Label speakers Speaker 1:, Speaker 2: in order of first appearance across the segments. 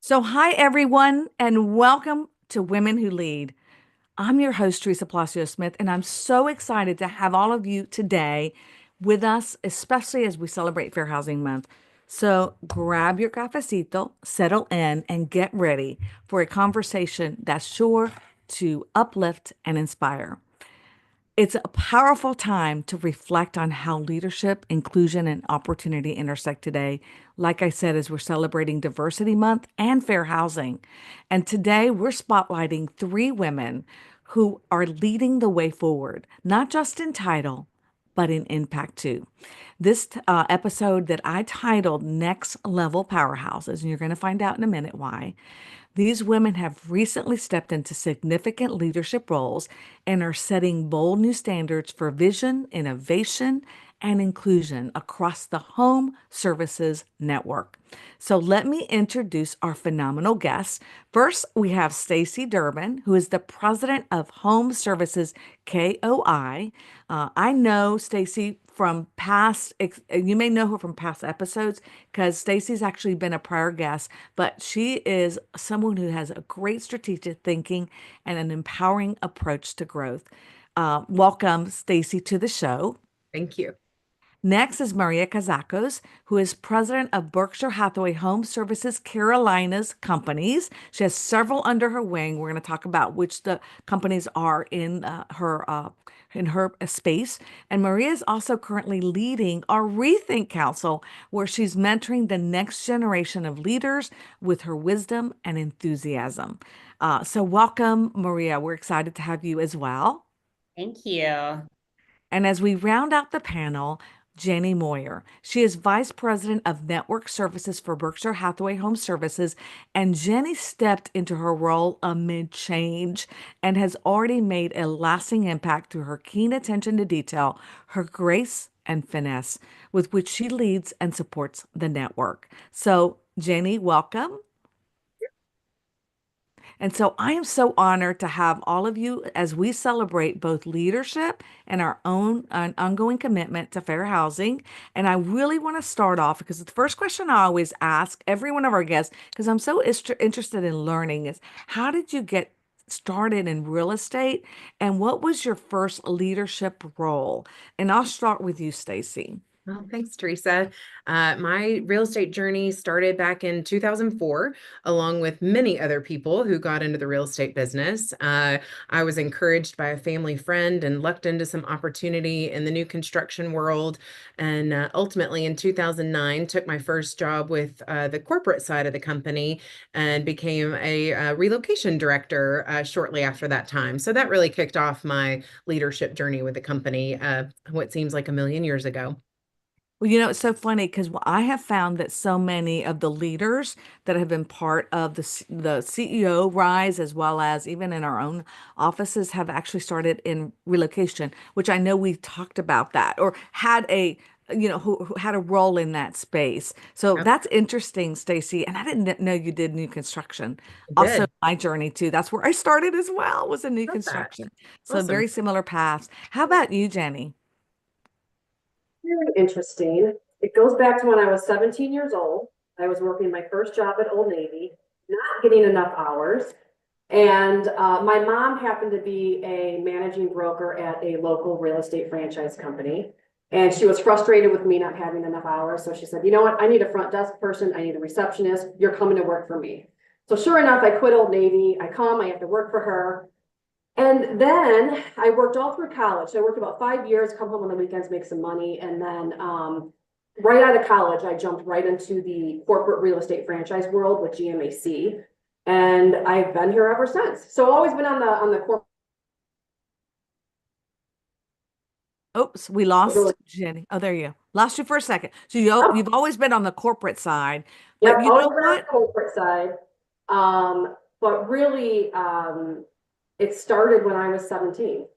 Speaker 1: Hi everyone, and welcome to Women Who Lead. I'm your host, Teresa Palacios Smith, and I'm so excited to have all of you today with us, especially as we celebrate Fair Housing Month. So grab your cafecito, settle in, and get ready for a conversation that's sure to uplift and inspire. It's a powerful time to reflect on how leadership, inclusion, and opportunity intersect today. Like I said, as we're celebrating Diversity Month and fair housing. And today we're spotlighting three women who are leading the way forward, not just in title, but in impact too. This episode that I titled Next Level Powerhouses, and you're going to find out in a minute why. These women have recently stepped into significant leadership roles and are setting bold new standards for vision, innovation, and inclusion across the home services network. So let me introduce our phenomenal guests. First, we have Stacy Durbin, who is the president of Home Services KOI. I know Stacy from you may know her from past episodes because Stacy's actually been a prior guest, but she is someone who has a great strategic thinking and an empowering approach to growth. Welcome, Stacy, to the show.
Speaker 2: Thank you.
Speaker 1: Next is Maria Kazakos, who is president of Berkshire Hathaway Home Services Carolinas companies. She has several under her wing. We're going to talk about which the companies are in her space. And Maria is also currently leading our Rethink Council, where she's mentoring the next generation of leaders with her wisdom and enthusiasm. So welcome, Maria. We're excited to have you as well.
Speaker 2: Thank you.
Speaker 1: And as we round out the panel, Jenny Moyer. She is Vice President of Network Services for Berkshire Hathaway Home Services, and Jenny stepped into her role amid change and has already made a lasting impact through her keen attention to detail, her grace and finesse with which she leads and supports the network. So, Jenny, welcome. And so I am so honored to have all of you as we celebrate both leadership and our own ongoing commitment to fair housing. And I really want to start off because the first question I always ask every one of our guests, because I'm so interested in learning, is how did you get started in real estate and what was your first leadership role? And I'll start with you, Stacy.
Speaker 2: Well, thanks, Teresa. My real estate journey started back in 2004, along with many other people who got into the real estate business. I was encouraged by a family friend and lucked into some opportunity in the new construction world. And ultimately, in 2009, took my first job with the corporate side of the company and became a relocation director shortly after that time. So that really kicked off my leadership journey with the company, what seems like a million years ago.
Speaker 1: Well, it's so funny because I have found that so many of the leaders that have been part of the CEO rise, as well as even in our own offices, have actually started in relocation, which I know we talked about that or had who had a role in that space. So
Speaker 2: Yep,
Speaker 1: that's interesting, Stacy. And I didn't know you did new construction.
Speaker 2: I
Speaker 1: Also,
Speaker 2: did.
Speaker 1: my journey too. That's where I started as well, was in new
Speaker 2: Love that.
Speaker 1: construction. So
Speaker 2: Awesome.
Speaker 1: very similar paths. How about you, Jenny?
Speaker 3: Very interesting. It goes back to when I was 17 years old. I was working my first job at Old Navy, not getting enough hours. And my mom happened to be a managing broker at a local real estate franchise company. And she was frustrated with me not having enough hours. So she said, you know what? I need a front desk person. I need a receptionist. You're coming to work for me. So sure enough, I quit Old Navy. I have to work for her. And then I worked all through college. So I worked about 5 years, come home on the weekends, make some money. And then right out of college, I jumped right into the corporate real estate franchise world with GMAC. And I've been here ever since. So always been on the corporate.
Speaker 1: Oops, we lost Jenny. Oh, there you go. Lost you for a second. So
Speaker 3: Oh,
Speaker 1: you've always been on the corporate side, but
Speaker 3: yep,
Speaker 1: you
Speaker 3: always
Speaker 1: know
Speaker 3: been on
Speaker 1: what?
Speaker 3: the corporate side. But really, it started when I was 17.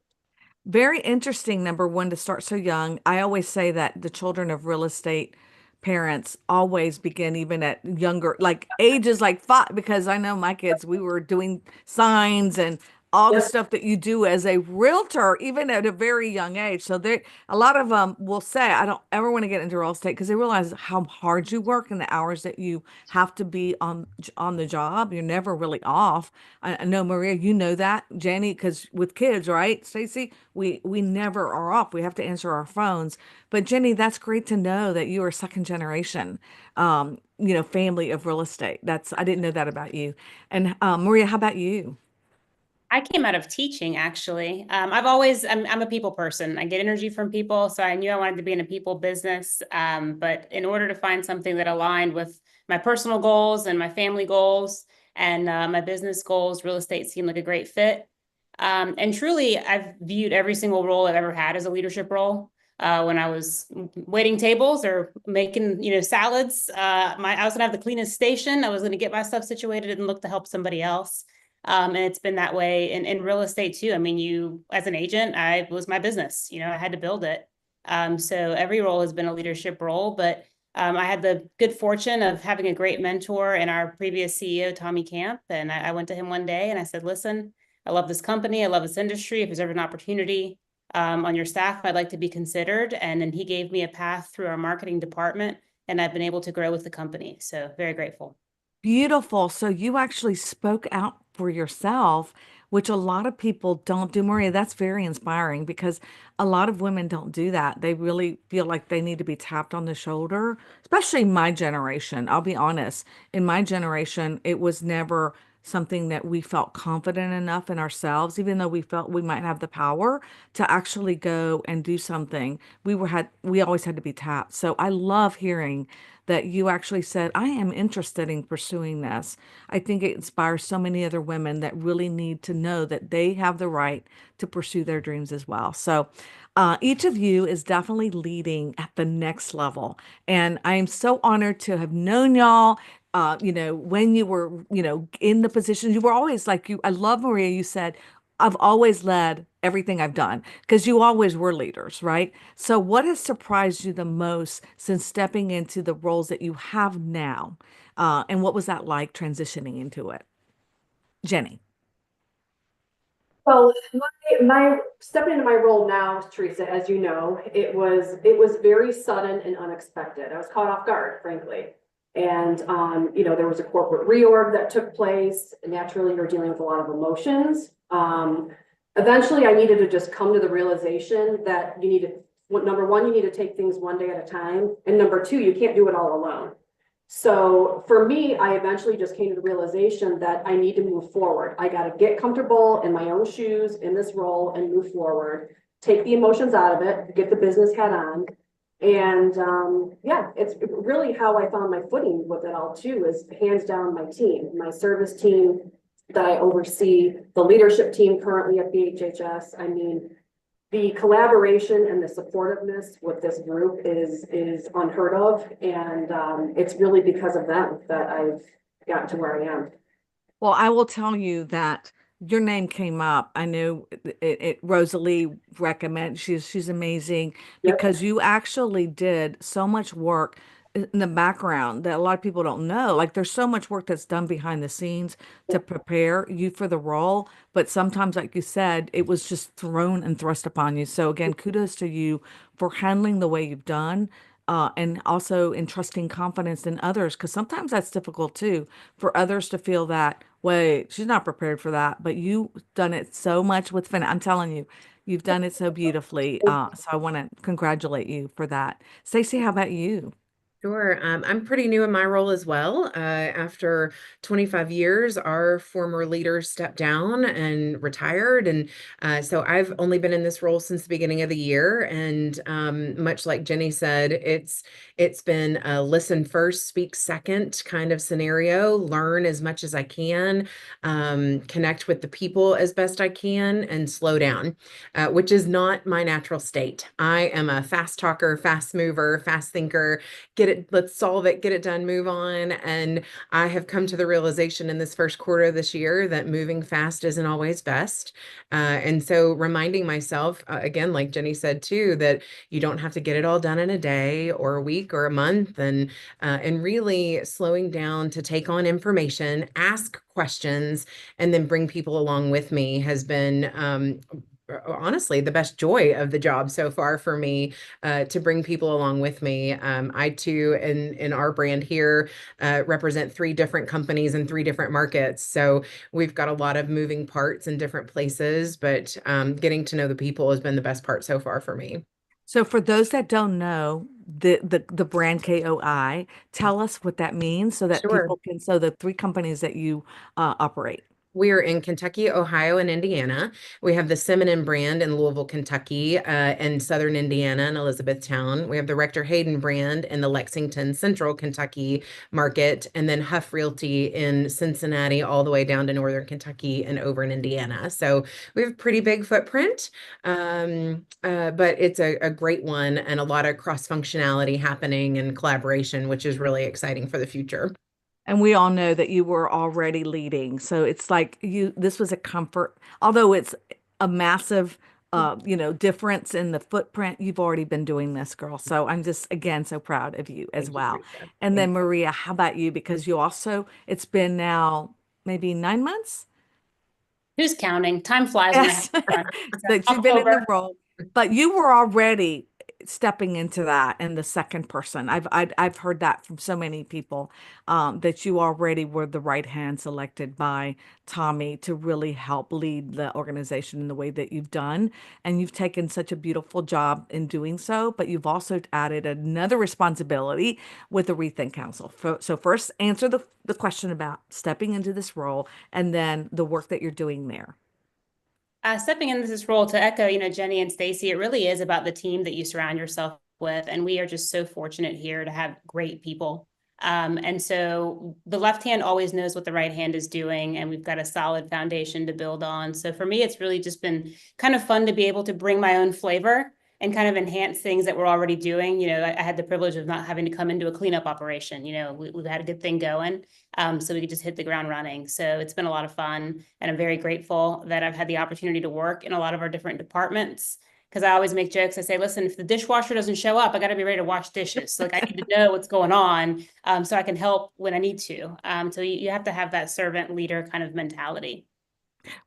Speaker 1: Very interesting, number one, to start so young. I always say that the children of real estate parents always begin even at younger, like ages like five, because I know my kids, we were doing signs and all the
Speaker 3: Yep.
Speaker 1: stuff that you do as a realtor, even at a very young age. So there, a lot of them will say, I don't ever want to get into real estate because they realize how hard you work and the hours that you have to be on the job. You're never really off. I know, Maria, you know that, Jenny, because with kids, right, Stacy, we never are off. We have to answer our phones. But Jenny, that's great to know that you are second generation, family of real estate. That's I didn't know that about you. And Maria, how about you?
Speaker 4: I came out of teaching actually. I'm a people person. I get energy from people. So I knew I wanted to be in a people business. But in order to find something that aligned with my personal goals and my family goals and my business goals, real estate seemed like a great fit. And truly, I've viewed every single role I've ever had as a leadership role. When I was waiting tables or making, salads, I was gonna have the cleanest station. I was gonna get my stuff situated and look to help somebody else. And it's been that way in real estate too. I mean, as an agent, I was my business, I had to build it. So every role has been a leadership role, but I had the good fortune of having a great mentor in our previous CEO, Tommy Camp. And I went to him one day and I said, listen, I love this company. I love this industry. If there's ever an opportunity on your staff, I'd like to be considered. And then he gave me a path through our marketing department, and I've been able to grow with the company. So very grateful.
Speaker 1: Beautiful. So you actually spoke out for yourself, which a lot of people don't do. Maria, that's very inspiring because a lot of women don't do that. They really feel like they need to be tapped on the shoulder, especially my generation. I'll be honest. In my generation, it was never something that we felt confident enough in ourselves, even though we felt we might have the power to actually go and do something. We always had to be tapped. So I love hearing that you actually said, I am interested in pursuing this. I think it inspires so many other women that really need to know that they have the right to pursue their dreams as well. So, each of you is definitely leading at the next level. And I am so honored to have known y'all. When you were, in the positions, you were always like you. I love Maria. You said, I've always led everything I've done because you always were leaders, right? So, what has surprised you the most since stepping into the roles that you have now? And what was that like transitioning into it? Jenny.
Speaker 3: Well, my stepping into my role now, Teresa, as you know, it was very sudden and unexpected. I was caught off guard, frankly. And there was a corporate reorg that took place. Naturally, you're dealing with a lot of emotions. Eventually, I needed to just come to the realization that number one, you need to take things one day at a time, and number two, you can't do it all alone. So for me, I eventually just came to the realization that I need to move forward. I got to get comfortable in my own shoes in this role and move forward, take the emotions out of it, get the business hat on. And yeah, it's really how I found my footing with it all too, is hands down my team, my service team that I oversee, the leadership team currently at BHHS. I mean, the collaboration and the supportiveness with this group is unheard of, and it's really because of them that I've gotten to where I am.
Speaker 1: Well, I will tell you that your name came up. I knew Rosalie recommend. She's amazing
Speaker 3: Yep.
Speaker 1: because you actually did so much work in the background that a lot of people don't know. Like there's so much work that's done behind the scenes to prepare you for the role, but sometimes, like you said, it was just thrown and thrust upon you. So again, kudos to you for handling the way you've done. And also entrusting confidence in others, because sometimes that's difficult too, for others to feel that, wait, she's not prepared for that. But you've done it so much with fin. I'm telling you, you've done it so beautifully. So I want to congratulate you for that. Stacey, how about you?
Speaker 2: Sure. I'm pretty new in my role as well. After 25 years, our former leader stepped down and retired. And so I've only been in this role since the beginning of the year. And much like Jenny said, it's been a listen first, speak second kind of scenario, learn as much as I can, connect with the people as best I can, and slow down, which is not my natural state. I am a fast talker, fast mover, fast thinker, get let's solve it, get it done, move on. And I have come to the realization in this first quarter of this year that moving fast isn't always best. And so reminding myself, again, like Jenny said too, that you don't have to get it all done in a day or a week or a month, and really slowing down to take on information, ask questions, and then bring people along with me has been honestly the best joy of the job so far for me, to bring people along with me. I too, in our brand here, represent 3 different companies in 3 different markets. So we've got a lot of moving parts in different places, but getting to know the people has been the best part so far for me.
Speaker 1: So for those that don't know the brand KOI, tell us what that means so that
Speaker 2: Sure.
Speaker 1: people can, so the 3 companies that you operate.
Speaker 2: We are in Kentucky, Ohio, and Indiana. We have the Simonin brand in Louisville, Kentucky, and Southern Indiana and Elizabethtown. We have the Rector Hayden brand in the Lexington, Central Kentucky market, and then Huff Realty in Cincinnati, all the way down to Northern Kentucky and over in Indiana. So we have a pretty big footprint, but it's a great one and a lot of cross-functionality happening and collaboration, which is really exciting for the future.
Speaker 1: And we all know that you were already leading. So it's like this was a comfort, although it's a massive, difference in the footprint. You've already been doing this, girl. So I'm just, again, so proud of you as
Speaker 2: Thank you,
Speaker 1: well.
Speaker 2: Teresa.
Speaker 1: And
Speaker 2: Thank
Speaker 1: then
Speaker 2: you.
Speaker 1: Maria, how about you? Because it's been now maybe 9 months.
Speaker 4: Who's counting? Time flies when I have
Speaker 1: Yes,
Speaker 4: fun. So
Speaker 1: that you've been in the
Speaker 4: October.
Speaker 1: role, but you were already stepping into that and the second person. I've heard that from so many people, that you already were the right hand selected by Tommy to really help lead the organization in the way that you've done. And you've taken such a beautiful job in doing so, but you've also added another responsibility with the Rethink Council. So first answer the question about stepping into this role and then the work that you're doing there.
Speaker 4: Stepping into this role to echo, Jenny and Stacy, it really is about the team that you surround yourself with. And we are just so fortunate here to have great people. And so the left hand always knows what the right hand is doing, and we've got a solid foundation to build on. So for me, it's really just been kind of fun to be able to bring my own flavor and kind of enhance things that we're already doing. I had the privilege of not having to come into a cleanup operation. We've had a good thing going, so we could just hit the ground running. So it's been a lot of fun, and I'm very grateful that I've had the opportunity to work in a lot of our different departments. Because I always make jokes. I say, listen, if the dishwasher doesn't show up, I got to be ready to wash dishes. So, I need to know what's going on, so I can help when I need to. So you have to have that servant leader kind of mentality.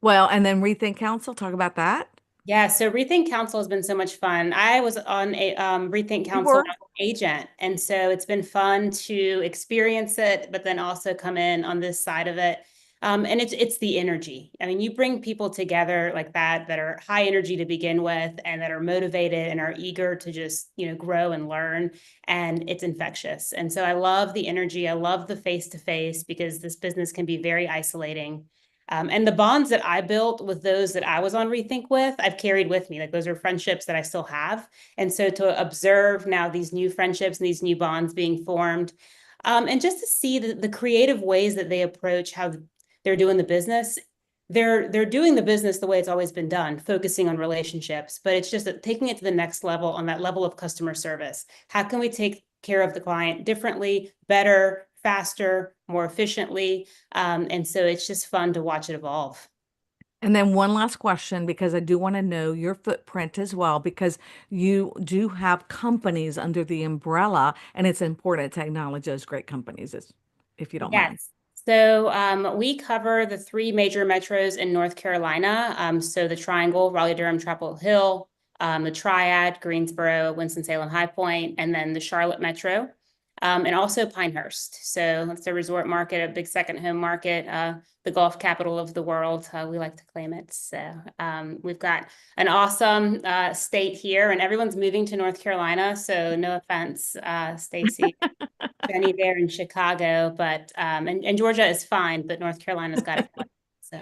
Speaker 1: Well, and then Rethink Council, talk about that.
Speaker 4: Yeah, so Rethink Council has been so much fun. I was on a Rethink
Speaker 1: You
Speaker 4: Council
Speaker 1: were.
Speaker 4: agent, and so it's been fun to experience it, but then also come in on this side of it. And it's the energy. I mean, you bring people together like that are high energy to begin with, and that are motivated and are eager to just grow and learn, and it's infectious. And so I love the energy. I love the face to face, because this business can be very isolating. And the bonds that I built with those that I was on Rethink with, I've carried with me. Like, those are friendships that I still have. And so to observe now these new friendships and these new bonds being formed, and just to see the creative ways that they approach how they're doing the business. They're doing the business the way it's always been done, focusing on relationships, but it's just taking it to the next level, on that level of customer service. How can we take care of the client differently, better, faster, more efficiently? And so it's just fun to watch it evolve.
Speaker 1: And then one last question, because I do want to know your footprint as well, because you do have companies under the umbrella, and it's important to acknowledge those great companies, if you don't mind.
Speaker 4: Yes. So we cover the 3 major metros in North Carolina. So the Triangle, Raleigh-Durham, Chapel Hill, the Triad, Greensboro, Winston-Salem, High Point, and then the Charlotte Metro, and also Pinehurst. So it's a resort market, a big second home market, the golf capital of the world. We like to claim it. So we've got an awesome state here, and everyone's moving to North Carolina. So no offense, Stacy. Benny there in Chicago, but and Georgia is fine, but North Carolina's got it. So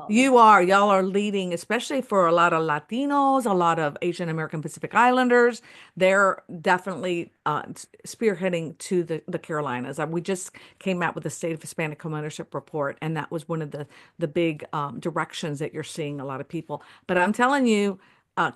Speaker 1: Y'all are leading, especially for a lot of Latinos, a lot of Asian American Pacific Islanders. They're definitely spearheading to the Carolinas. We just came out with the State of Hispanic Homeownership Report, and that was one of the big directions that you're seeing a lot of people. But I'm telling you,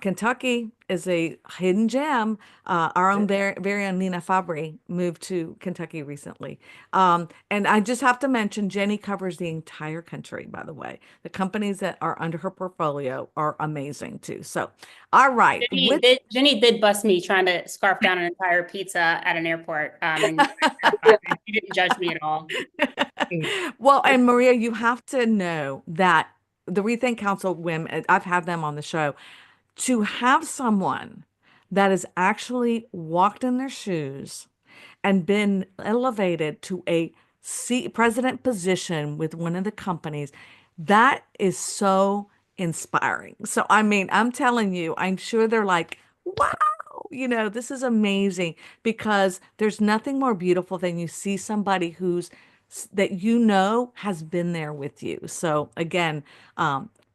Speaker 1: Kentucky is a hidden gem. Our own very own Nina Fabry moved to Kentucky recently. And I just have to mention, Jenny covers the entire country, by the way. The companies that are under her portfolio are amazing too. So, all right.
Speaker 4: Jenny did bust me trying to scarf down an entire pizza at an airport. And she didn't judge me at all.
Speaker 1: Well, and Maria, you have to know that the Rethink Council women, I've had them on the show, to have someone that has actually walked in their shoes and been elevated to a president position with one of the companies, that is so inspiring. So, I mean, I'm telling you, I'm sure they're like, wow, this is amazing because there's nothing more beautiful than you see somebody that has been there with you. So, again,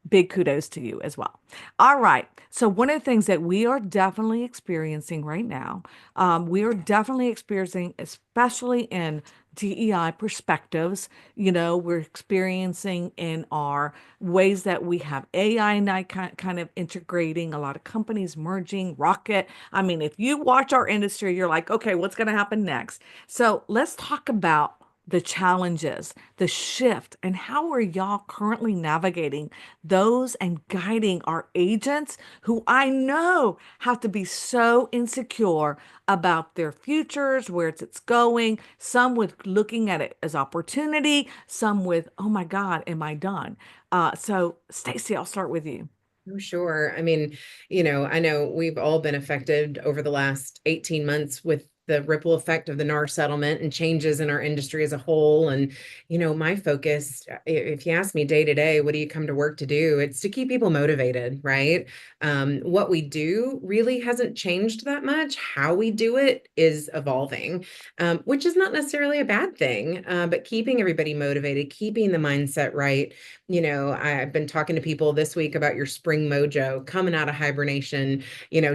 Speaker 1: big kudos to you as well. All right. So one of the things that we are definitely experiencing right now, we are definitely experiencing, especially in DEI perspectives, we're experiencing in our ways that we have AI and I kind of integrating, a lot of companies merging, Rocket. I mean, if you watch our industry, you're like, okay, what's going to happen next? So let's talk about the challenges, the shift, and how are y'all currently navigating those and guiding our agents who I know have to be so insecure about their futures, where it's going, some with looking at it as opportunity, some with, oh my God, am I done? So Stacy, I'll start with you.
Speaker 2: Oh, sure. I mean, I know we've all been affected over the last 18 months with the ripple effect of the NAR settlement and changes in our industry as a whole. And, my focus, if you ask me day to day, what do you come to work to do? It's to keep people motivated, right? What we do really hasn't changed that much. How we do it is evolving, which is not necessarily a bad thing, but keeping everybody motivated, keeping the mindset right. I've been talking to people this week about your spring mojo, coming out of hibernation,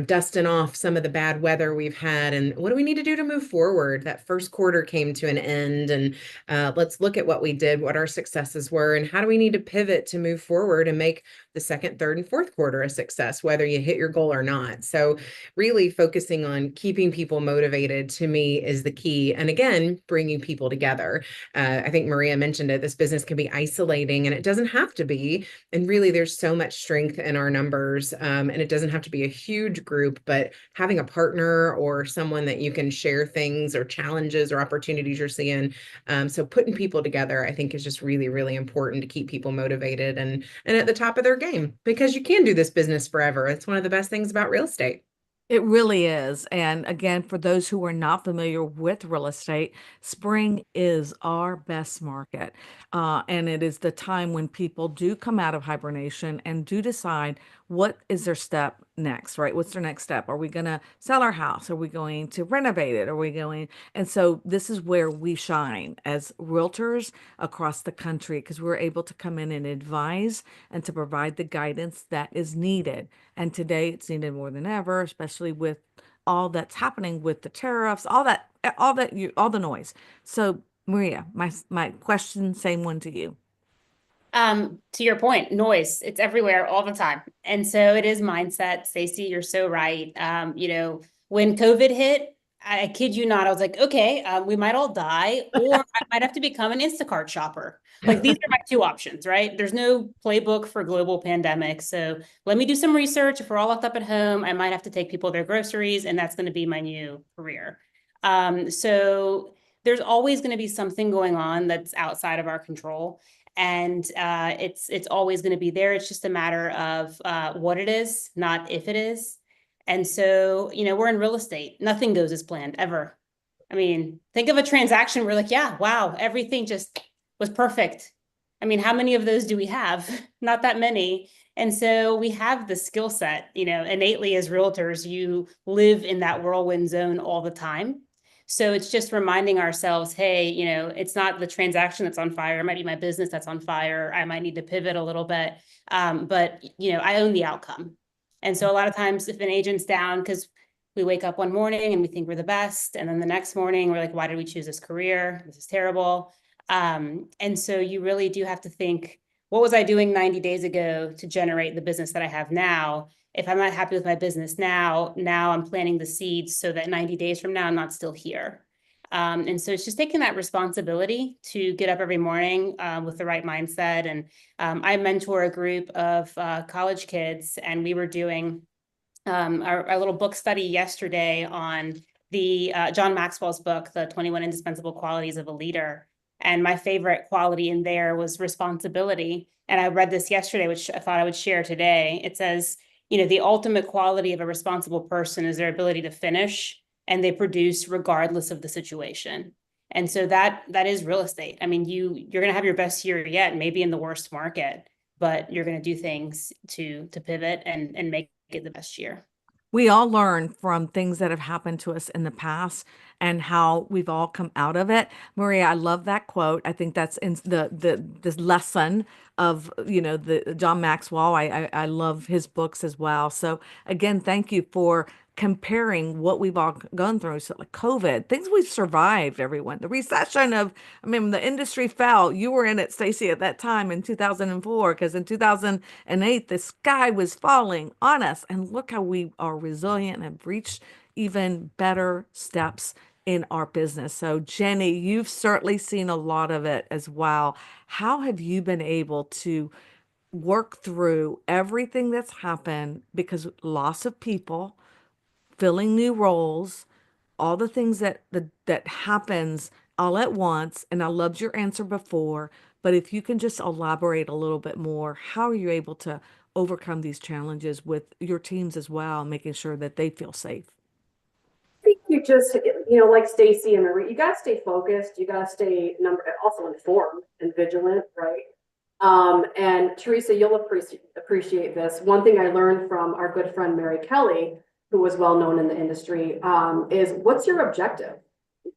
Speaker 2: dusting off some of the bad weather we've had. And what do we need to do to move forward? That first quarter came to an end, and let's look at what we did, what our successes were, and how do we need to pivot to move forward and make the second, third, and fourth quarter a success, whether you hit your goal or not. So really focusing on keeping people motivated to me is the key. And again, bringing people together. I think Maria mentioned it. This business can be isolating, and it doesn't have to be. And really, there's so much strength in our numbers. And it doesn't have to be a huge group, but having a partner or someone that you can share things or challenges or opportunities you're seeing. So putting people together, I think, is just really, really important to keep people motivated and at the top of their game, because you can do this business forever. It's one of the best things about real estate.
Speaker 1: It really is. And again, for those who are not familiar with real estate, spring is our best market. And it is the time when people do come out of hibernation and do decide what is their step next, right? What's their next step? Are we going to sell our house? Are we going to renovate it? Are we going? And so this is where we shine as realtors across the country because we're able to come in and advise and to provide the guidance that is needed. And today it's needed more than ever, especially with all that's happening with the tariffs, all the noise. So Maria, my question, same one to you.
Speaker 4: To your point, noise, it's everywhere all the time. And so it is mindset. Stacy, you're so right. When COVID hit, I kid you not, I was like, okay, we might all die, or I might have to become an Instacart shopper. Like these are my two options, right? There's no playbook for global pandemic. So let me do some research. If we're all locked up at home, I might have to take people their groceries, and that's going to be my new career. So there's always going to be something going on that's outside of our control. And it's always going to be there. It's just a matter of what it is, not if it is. And so, we're in real estate. Nothing goes as planned ever. I mean, think of a transaction where like, yeah, wow, everything just was perfect. I mean, how many of those do we have? Not that many. And so we have the skill set, innately as realtors, you live in that whirlwind zone all the time. So it's just reminding ourselves, hey, it's not the transaction that's on fire. It might be my business that's on fire. I might need to pivot a little bit. But I own the outcome. And so a lot of times if an agent's down, because we wake up one morning and we think we're the best. And then the next morning we're like, why did we choose this career? This is terrible. And so you really do have to think, what was I doing 90 days ago to generate the business that I have now? if I'm not happy with my business now I'm planting the seeds so that 90 days from now, I'm not still here. And so it's just taking that responsibility to get up every morning with the right mindset. And I mentor a group of college kids, and we were doing our little book study yesterday on the John Maxwell's book, The 21 Indispensable Qualities of a Leader. And my favorite quality in there was responsibility. And I read this yesterday, which I thought I would share today. It says, the ultimate quality of a responsible person is their ability to finish, and they produce regardless of the situation. And so that is real estate. I mean, you're going to have your best year yet, maybe in the worst market, but you're going to do things to pivot and make it the best year.
Speaker 1: We all learn from things that have happened to us in the past and how we've all come out of it. Maria, I love that quote. I think that's in this lesson of, the John Maxwell. I love his books as well. So again, thank you for comparing what we've all gone through. So like COVID, things we've survived, everyone. The recession the industry fell. You were in it, Stacy, at that time in 2004, because in 2008, the sky was falling on us. And look how we are resilient and have reached even better steps in our business. So Jenny, you've certainly seen a lot of it as well. How have you been able to work through everything that's happened, because loss of people, filling new roles, all the things that happens all at once? And I loved your answer before, but if you can just elaborate a little bit more, how are you able to overcome these challenges with your teams as well, making sure that they feel safe?
Speaker 3: I think you just, like Stacy and Marie, you got to stay focused. You got to stay also informed and vigilant, right? And Teresa, you'll appreciate this. One thing I learned from our good friend Mary Kelly, who was well known in the industry, is what's your objective?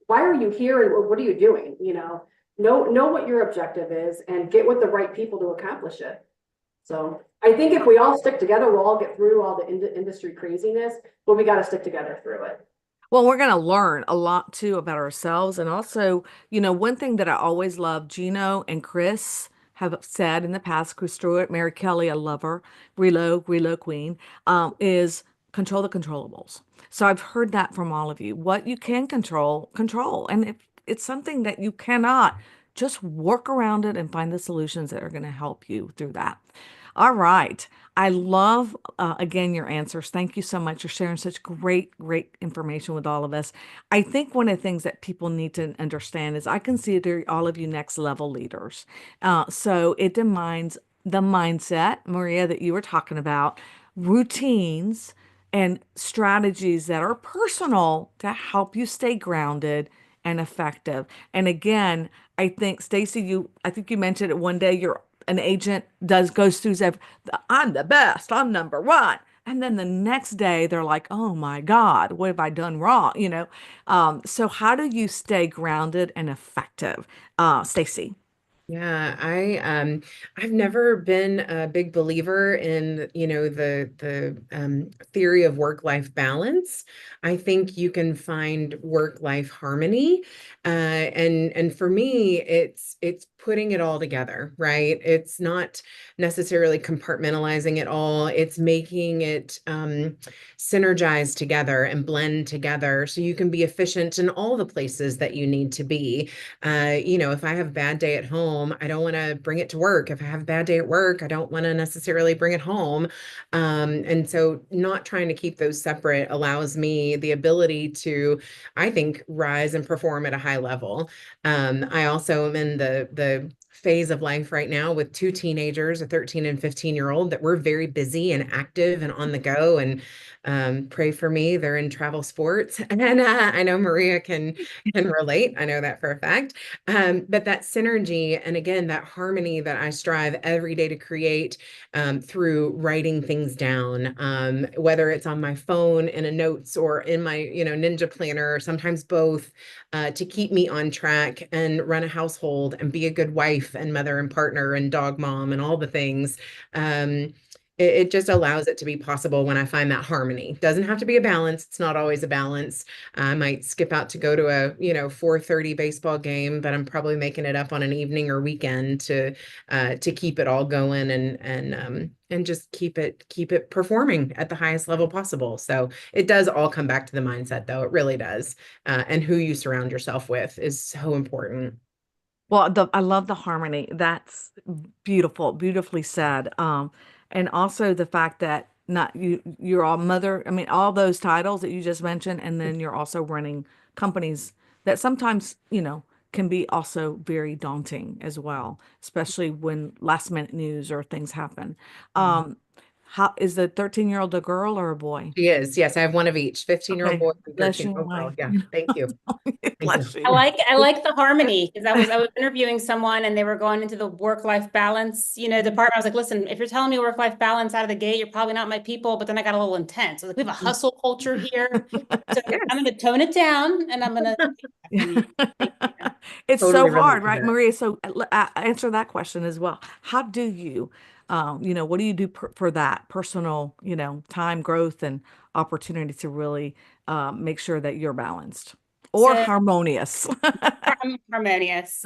Speaker 3: Why are you here, and what are you doing? Know what your objective is and get with the right people to accomplish it. So I think if we all stick together, we'll all get through all the industry craziness, but we got to stick together through it.
Speaker 1: Well, we're going to learn a lot too about ourselves. And also, one thing that I always love, Gino and Chris have said in the past, Chris Stewart, Mary Kelly, I love her, Relo Queen, is control the controllables. So I've heard that from all of you. What you can control, control. And if it's something that you cannot, just work around it and find the solutions that are going to help you through that. All right. I love, again, your answers. Thank you so much for sharing such great information with all of us. I think one of the things that people need to understand is I consider all of you next level leaders. So it demands the mindset, Maria, that you were talking about, routines and strategies that are personal to help you stay grounded and effective. And again, I think, Stacy, I think you mentioned it one day, an agent goes through, I'm the best, I'm number one. And then the next day they're like, oh my God, what have I done wrong? So how do you stay grounded and effective? Stacy.
Speaker 2: Yeah, I've never been a big believer in, the theory of work-life balance. I think you can find work-life harmony. And for me, it's putting it all together, right? It's not necessarily compartmentalizing it all. It's making it synergize together and blend together so you can be efficient in all the places that you need to be. If I have a bad day at home, I don't want to bring it to work. If I have a bad day at work, I don't want to necessarily bring it home. And so not trying to keep those separate allows me the ability to, I think, rise and perform at a high level. I also am in the phase of life right now with two teenagers, a 13 and 15-year-old, that we're very busy and active and on the go. And pray for me, they're in travel sports. And I know Maria can relate. I know that for a fact. But that synergy and again, that harmony that I strive every day to create through writing things down, whether it's on my phone in a notes or in my, Ninja planner, or sometimes both, to keep me on track and run a household and be a good wife and mother and partner and dog mom and all the things. it just allows it to be possible when I find that harmony. Doesn't have to be a balance. It's not always a balance. I might skip out to go to a, 4:30 baseball game, but I'm probably making it up on an evening or weekend to keep it all going and just keep it performing at the highest level possible. So it does all come back to the mindset, though. It really does. And who you surround yourself with is so important.
Speaker 1: Well, I love the harmony. That's beautiful, beautifully said. And also the fact that not you're all mother, I mean, all those titles that you just mentioned, and then you're also running companies that sometimes, can be also very daunting as well, especially when last minute news or things happen. Um, how is the 13-year-old a girl or a boy?
Speaker 2: She is. Yes, I have one of each, 15-year-old
Speaker 1: Okay,
Speaker 2: boy and
Speaker 1: bless
Speaker 2: 13-year-old
Speaker 1: you,
Speaker 2: girl.
Speaker 1: my
Speaker 2: Yeah. Thank you. Thank you.
Speaker 1: bless
Speaker 4: I
Speaker 1: you.
Speaker 4: like I like the harmony because I was interviewing someone and they were going into the work-life balance, department. I was like, listen, if you're telling me work-life balance out of the gate, you're probably not my people. But then I got a little intense. I was like, we have a hustle culture here. So I'm
Speaker 2: Yes,
Speaker 4: gonna tone it down and I'm gonna take that from you. Thank you.
Speaker 1: It's
Speaker 2: totally
Speaker 1: so
Speaker 2: relate
Speaker 1: hard,
Speaker 2: to
Speaker 1: right,
Speaker 2: that.
Speaker 1: Maria? So answer that question as well. How do you, what do you do for that personal, time growth and opportunity to really make sure that you're balanced or
Speaker 4: So
Speaker 1: harmonious?
Speaker 4: I'm harmonious.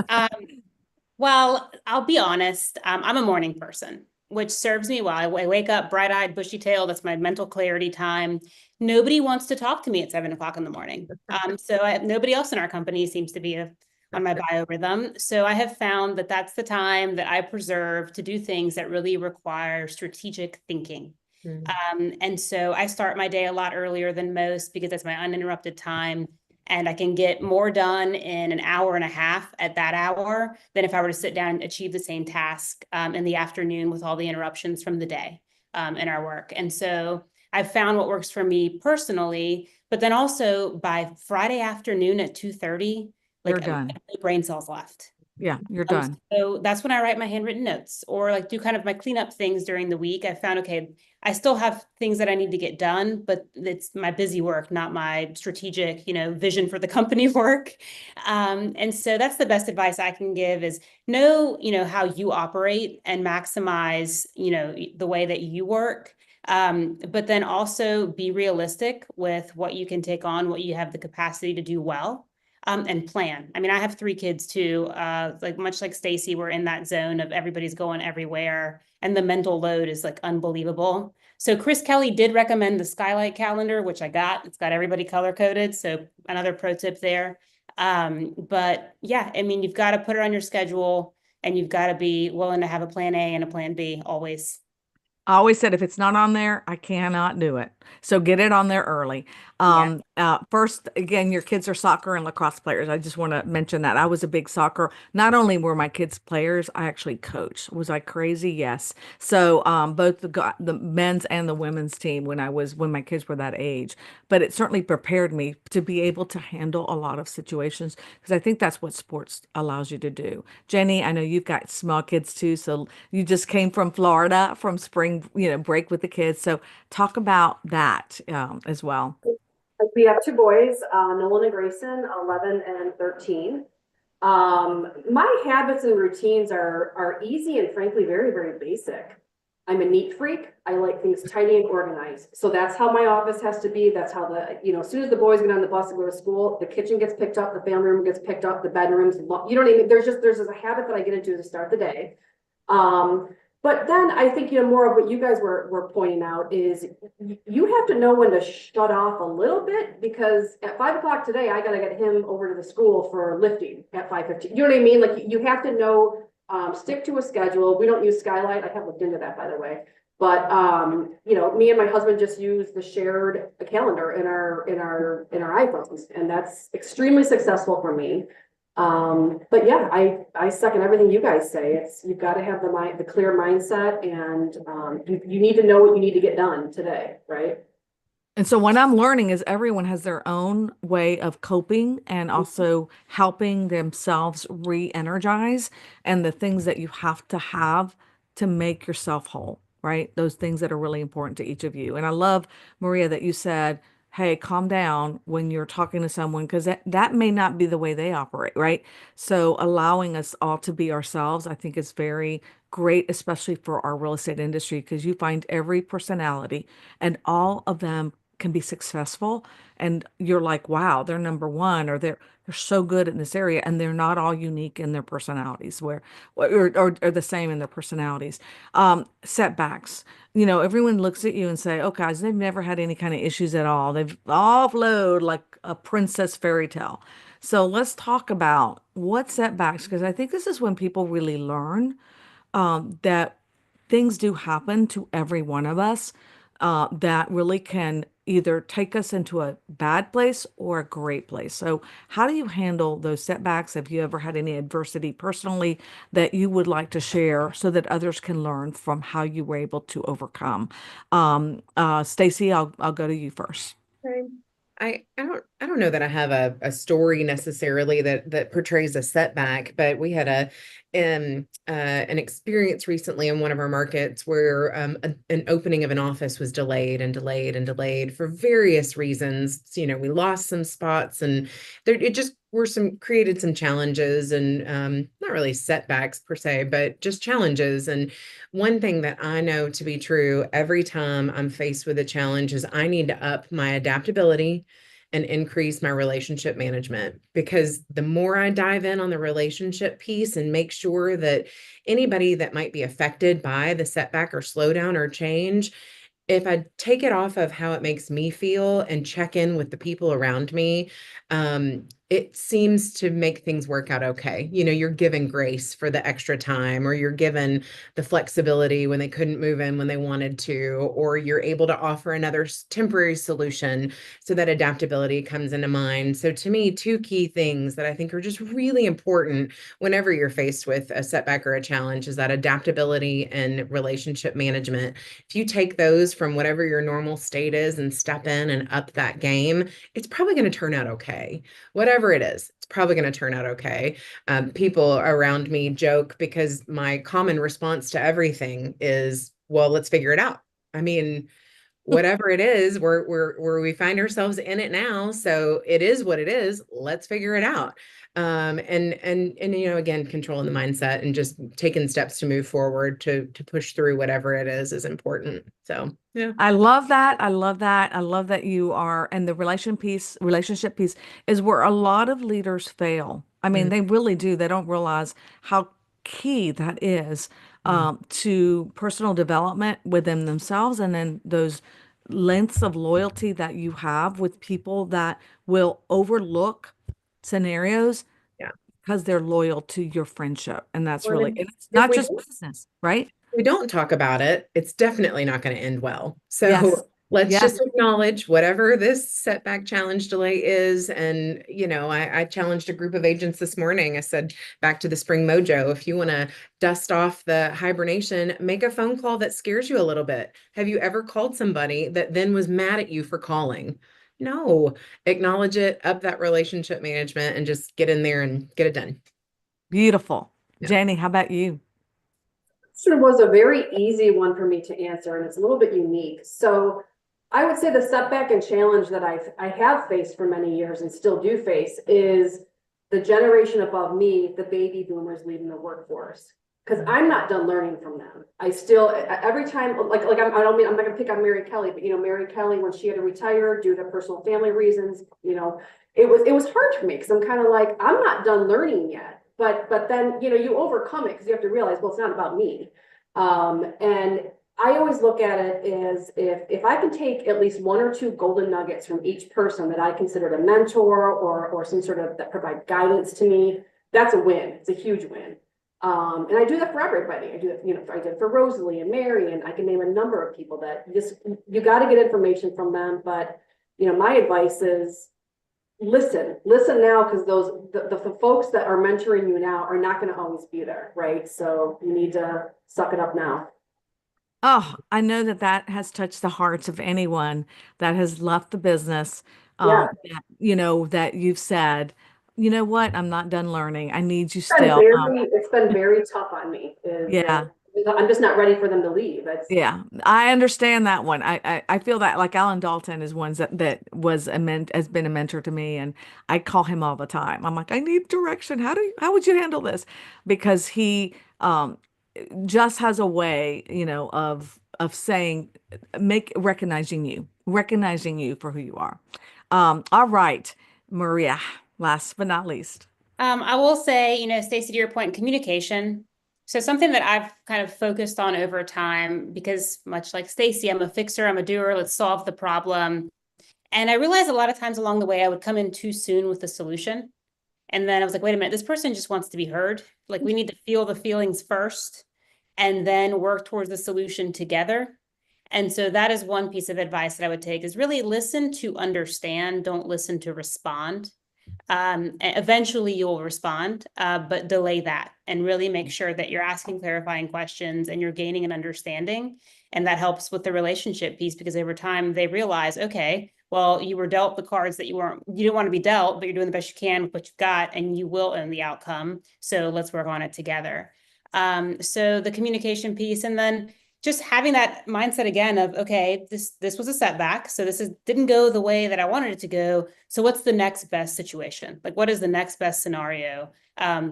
Speaker 4: Well, I'll be honest. I'm a morning person, which serves me well. I wake up bright-eyed, bushy-tailed. That's my mental clarity time. Nobody wants to talk to me at 7 o'clock in the morning. So nobody else in our company seems to be on my biorhythm. So I have found that that's the time that I preserve to do things that really require strategic thinking.
Speaker 2: Mm.
Speaker 4: And so I start my day a lot earlier than most because that's my uninterrupted time. And I can get more done in an hour and a half at that hour than if I were to sit down and achieve the same task in the afternoon with all the interruptions from the day in our work. And so I've found what works for me personally, but then also by Friday afternoon at 2:30,
Speaker 1: You're
Speaker 4: like
Speaker 1: done.
Speaker 4: no brain cells left.
Speaker 1: Yeah, you're done.
Speaker 4: So that's when I write my handwritten notes or like do kind of my cleanup things during the week. I found, okay, I still have things that I need to get done, but it's my busy work, not my strategic, vision for the company work. And so that's the best advice I can give is know, how you operate and maximize, the way that you work. But then also be realistic with what you can take on, what you have the capacity to do well and plan. I mean, I have 3 kids too. Like much like Stacy, we're in that zone of everybody's going everywhere, and the mental load is like unbelievable. So Chris Kelly did recommend the Skylight calendar, which I got. It's got everybody color coded. So another pro tip there. But yeah, I mean, you've got to put it on your schedule, and you've got to be willing to have a plan A and a plan B always.
Speaker 1: I always said if it's not on there, I cannot do it. So get it on there early.
Speaker 4: Yeah.
Speaker 1: First, again, your kids are soccer and lacrosse players. I just want to mention that I was a big soccer. Not only were my kids players, I actually coached. Was I crazy? Yes. So both the men's and the women's team when my kids were that age. But it certainly prepared me to be able to handle a lot of situations because I think that's what sports allows you to do. Jenny, I know you've got small kids too, so you just came from Florida from spring, break with the kids. So talk about that as well.
Speaker 3: We have 2 boys, Nolan and Grayson, 11 and 13. My habits and routines are easy and frankly very, very basic. I'm a neat freak. I like things tidy and organized. So that's how my office has to be. That's how as soon as the boys get on the bus and go to school, the kitchen gets picked up, the family room gets picked up, the bedrooms, you know what I mean? There's a habit that I get into to start the day. But then I think, more of what you guys were pointing out is you have to know when to shut off a little bit because at 5 o'clock today, I got to get him over to the school for lifting at 5:15. You know what I mean? Like you have to know, stick to a schedule. We don't use Skylight. I haven't looked into that, by the way. But, me and my husband just use the shared calendar in our iPhones, and that's extremely successful for me. But yeah, I second everything you guys say. You've got to have the clear mindset and you need to know what you need to get done today, right?
Speaker 1: And so what I'm learning is everyone has their own way of coping and also helping themselves re-energize and the things that you have to make yourself whole, right? Those things that are really important to each of you. And I love, Maria, that you said, hey, calm down when you're talking to someone because that may not be the way they operate, right? So allowing us all to be ourselves, I think is very great, especially for our real estate industry, because you find every personality and all of them can be successful. And you're like, wow, they're number one, or they're so good in this area, and they're not all unique in their personalities, or the same in their personalities. Setbacks. Everyone looks at you and say, "Oh, guys, they've never had any kind of issues at all. They've all flowed like a princess fairy tale." So let's talk about what setbacks, because I think this is when people really learn that things do happen to every one of us that really can either take us into a bad place or a great place. So, how do you handle those setbacks? Have you ever had any adversity personally that you would like to share so that others can learn from how you were able to overcome? Stacy, I'll go to you first.
Speaker 2: Okay. I don't know that I have a story necessarily that portrays a setback, but we had an experience recently in one of our markets where an opening of an office was delayed and delayed and delayed for various reasons. So, we lost some spots, and it just were created some challenges, and not really setbacks per se, but just challenges. And one thing that I know to be true every time I'm faced with a challenge is I need to up my adaptability and increase my relationship management, because the more I dive in on the relationship piece and make sure that anybody that might be affected by the setback or slowdown or change, if I take it off of how it makes me feel and check in with the people around me, it seems to make things work out okay. You're given grace for the extra time, or you're given the flexibility when they couldn't move in when they wanted to, or you're able to offer another temporary solution so that adaptability comes into mind. So to me, two key things that I think are just really important whenever you're faced with a setback or a challenge is that adaptability and relationship management. If you take those from whatever your normal state is and step in and up that game, it's probably going to turn out okay. Whatever it is, it's probably going to turn out okay. People around me joke because my common response to everything is, well, let's figure it out. I mean, whatever it is, we find ourselves in it now. So it is what it is. Let's figure it out. And again, controlling the mindset and just taking steps to move forward to push through whatever it is important. So yeah.
Speaker 1: I love that. I love that. I love that you are, and the relationship piece is where a lot of leaders fail. I mean, they really do. They don't realize how key that is to personal development within themselves, and then those lengths of loyalty that you have with people that will overlook scenarios
Speaker 2: Yeah.
Speaker 1: because they're loyal to your friendship. And that's
Speaker 2: Well,
Speaker 1: really, and it's
Speaker 2: if
Speaker 1: not
Speaker 2: we
Speaker 1: just business, right?
Speaker 2: we don't talk about it, it's definitely not going to end well.
Speaker 1: Yes.
Speaker 2: So let's
Speaker 1: Yes.
Speaker 2: just acknowledge whatever this setback challenge delay is. And, I challenged a group of agents this morning. I said, back to the spring mojo, if you want to dust off the hibernation, make a phone call that scares you a little bit. Have you ever called somebody that then was mad at you for calling? No, acknowledge it, up that relationship management, and just get in there and get it done.
Speaker 1: Beautiful.
Speaker 2: Yeah.
Speaker 1: Janie, how about you?
Speaker 3: Question was a very easy one for me to answer, and it's a little bit unique. So I would say the setback and challenge that I have faced for many years and still do face is the generation above me, the baby boomers leaving the workforce. Because I'm not done learning from them. I still every time I'm not gonna pick on Mary Kelly, but Mary Kelly, when she had to retire due to personal family reasons, it was hard for me because I'm kind of like, I'm not done learning yet. But then you overcome it because you have to realize, well, it's not about me. And I always look at it as if I can take at least one or two golden nuggets from each person that I considered a mentor or some sort of that provide guidance to me, that's a win. It's a huge win. And I do that for everybody. I do that, I did it for Rosalie and Mary, and I can name a number of people that you got to get information from them. But my advice is listen now, because the folks that are mentoring you now are not going to always be there, right? So you need to suck it up now.
Speaker 1: Oh, I know that has touched the hearts of anyone that has left the business.
Speaker 3: Yeah,
Speaker 1: That you've said, you know what, I'm not done learning. I need you
Speaker 3: it's been
Speaker 1: still.
Speaker 3: very, it's been very tough on me. Is
Speaker 1: Yeah,
Speaker 3: I'm just not ready for them to leave.
Speaker 1: Yeah, I understand that one. I feel that like Alan Dalton is one that was has been a mentor to me, and I call him all the time. I'm like, I need direction. How would you handle this? Because he just has a way, of saying, recognizing you for who you are. All right, Maria, last but not least.
Speaker 4: I will say, Stacy, to your point, communication. So something that I've kind of focused on over time, because much like Stacy, I'm a fixer, I'm a doer, let's solve the problem. And I realized a lot of times along the way, I would come in too soon with the solution. And then I was like, wait a minute, this person just wants to be heard. Like, we need to feel the feelings first and then work towards the solution together. And so that is one piece of advice that I would take, is really listen to understand, don't listen to respond. Eventually you'll respond, but delay that and really make sure that you're asking clarifying questions and you're gaining an understanding. And that helps with the relationship piece, because over time they realize, okay, well, you were dealt the cards that you didn't want to be dealt, but you're doing the best you can with what you've got, and you will own the outcome. So let's work on it together. So the communication piece, and then just having that mindset again of, okay, this was a setback. So didn't go the way that I wanted it to go. So what's the next best situation? Like, what is the next best scenario?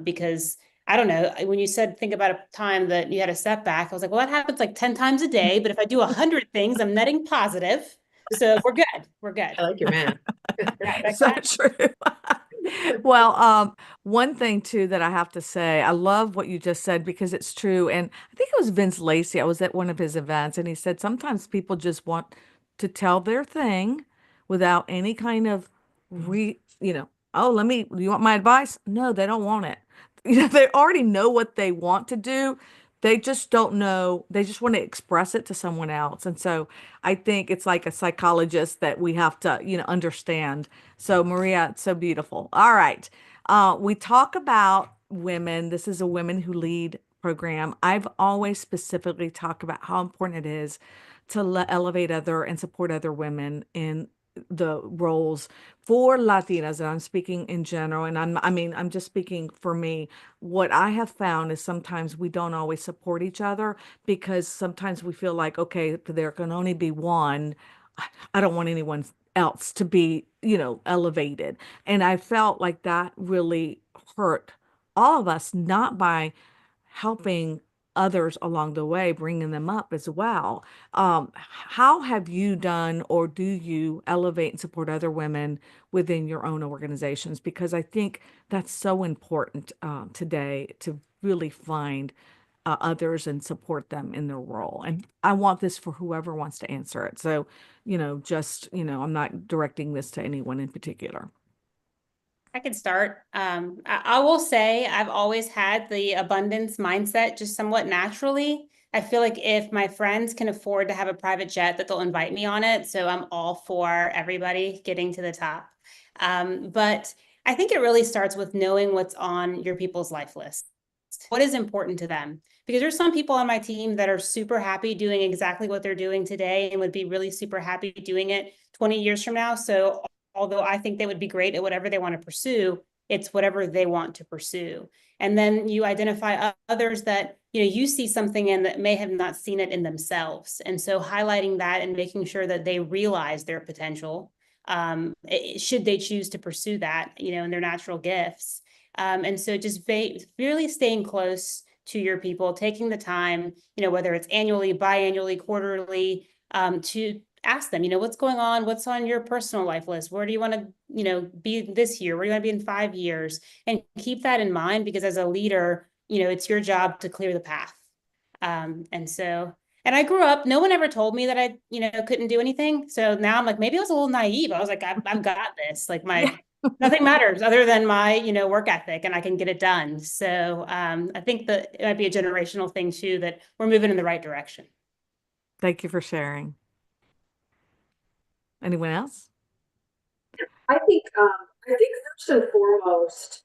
Speaker 4: Because I don't know, when you said, think about a time that you had a setback, I was like, well, that happens like 10 times a day, but if I do 100 things, I'm netting positive. So we're good. We're good.
Speaker 2: I like your math.
Speaker 4: Right,
Speaker 1: So
Speaker 4: exactly.
Speaker 1: true. Well, one thing too that I have to say, I love what you just said because it's true. And I think it was Vince Lacey. I was at one of his events and he said sometimes people just want to tell their thing without any kind of oh, do you want my advice? No, they don't want it. They already know what they want to do. They just don't know. They just want to express it to someone else. And so I think it's like a psychologist that we have to, understand. So Maria, it's so beautiful. All right. We talk about women. This is a Women Who Lead program. I've always specifically talked about how important it is to elevate other and support other women in the roles for Latinas, and I'm speaking in general, and I'm just speaking for me. What I have found is sometimes we don't always support each other because sometimes we feel like, okay, there can only be one. I don't want anyone else to be, elevated. And I felt like that really hurt all of us, not by helping others along the way, bringing them up as well. How have you done, or do you elevate and support other women within your own organizations? Because I think that's so important today to really find others and support them in their role. And I want this for whoever wants to answer it. So, I'm not directing this to anyone in particular.
Speaker 4: I could start. I will say I've always had the abundance mindset just somewhat naturally. I feel like if my friends can afford to have a private jet, that they'll invite me on it. So I'm all for everybody getting to the top. But I think it really starts with knowing what's on your people's life list. What is important to them? Because there's some people on my team that are super happy doing exactly what they're doing today and would be really super happy doing it 20 years from now. So although I think they would be great at whatever they want to pursue, it's whatever they want to pursue. And then you identify others that, you see something in that may have not seen it in themselves. And so highlighting that and making sure that they realize their potential, should they choose to pursue that, in their natural gifts. And so just really staying close to your people, taking the time, whether it's annually, biannually, quarterly, to ask them, what's going on? What's on your personal life list? Where do you want to, be this year? Where do you want to be in 5 years? And keep that in mind, because as a leader, it's your job to clear the path. And I grew up, no one ever told me that I, couldn't do anything. So now I'm like, maybe I was a little naive. I was like, I've got this. Like nothing matters other than my, work ethic, and I can get it done. So I think that it might be a generational thing too, that we're moving in the right direction.
Speaker 1: Thank you for sharing. Anyone else?
Speaker 3: I think first and foremost,